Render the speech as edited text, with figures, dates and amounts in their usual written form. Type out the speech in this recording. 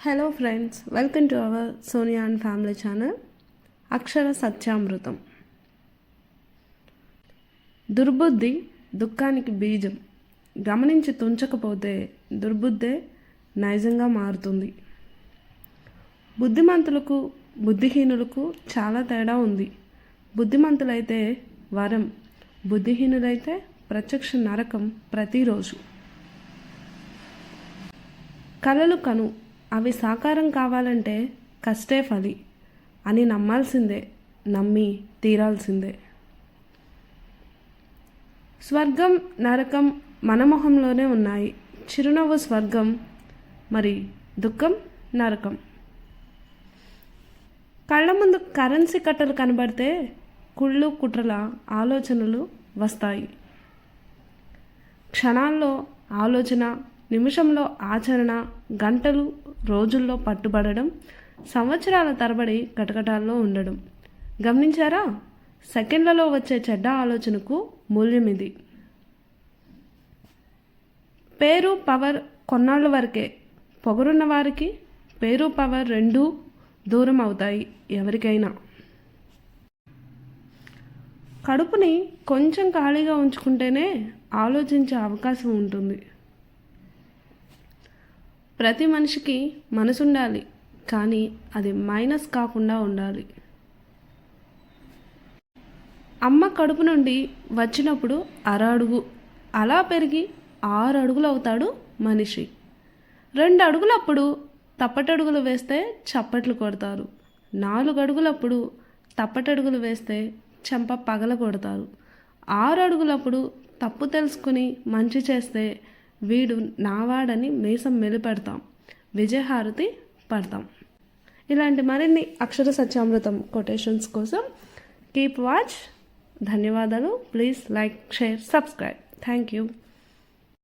Hello friends, welcome to our Sonia and family channel. అక్షర సత్యామృతం. దుర్బుద్ధి దుఃఖానికి బీజం. గమనించి తుంచకపోతే దుర్బుద్ధే నైజంగా మారుతుంది. బుద్ధిమంతులకు బుద్ధిహీనులకు చాలా తేడా ఉంది. బుద్ధిమంతులైతే వరం, బుద్ధిహీనులైతే ప్రత్యక్ష నరకం ప్రతిరోజు. కలలు కను, అవి సాకారం కావాలంటే కష్టే ఫలి అని నమ్మాల్సిందే, నమ్మి తీరాల్సిందే. స్వర్గం నరకం మన మొహంలోనే ఉన్నాయి. చిరునవ్వు స్వర్గం, మరి దుఃఖం నరకం. కళ్ళ ముందు కరెన్సీ కట్టలు కనబడితే కుళ్ళు కుట్రల ఆలోచనలు వస్తాయి. క్షణాల్లో ఆలోచన, నిమిషంలో ఆచరణ, గంటలు రోజుల్లో పట్టుబడడం, సంవత్సరాల తరబడి కటకటాల్లో ఉండడం. గమనించారా? సెకండ్లలో వచ్చే చెడ్డ ఆలోచనకు మూల్యం ఇది. పేరు పవర్ కొన్నాళ్ళ వరకే. పొగరున్న వారికి పేరు పవర్ రెండూ దూరం అవుతాయి ఎవరికైనా. కడుపుని కొంచెం ఖాళీగా ఉంచుకుంటేనే ఆలోచించే అవకాశం ఉంటుంది. ప్రతి మనిషికి మనసు ఉండాలి, కానీ అది మైనస్ కాకుండా ఉండాలి. అమ్మ కడుపు నుండి వచ్చినప్పుడు అడుగు, అలా పెరిగి 6 అడుగులు అవుతాడు మనిషి. 2 అడుగులప్పుడు తప్పటడుగులు వేస్తే చప్పట్లు కొడతారు. 4 అడుగులప్పుడు తప్పటడుగులు వేస్తే చెంప పగల కొడతారు. 6 అడుగులప్పుడు తప్పు తెలుసుకుని మంచి చేస్తే వీడు నావాడని మీసం మెలిపెడతాం, విజయహారతి పడతాం. ఇలాంటి మరిన్ని అక్షర సత్యామృతం కొటేషన్స్ కోసం కీప్ వాచ్. ధన్యవాదాలు. Please like, share, subscribe. Thank you.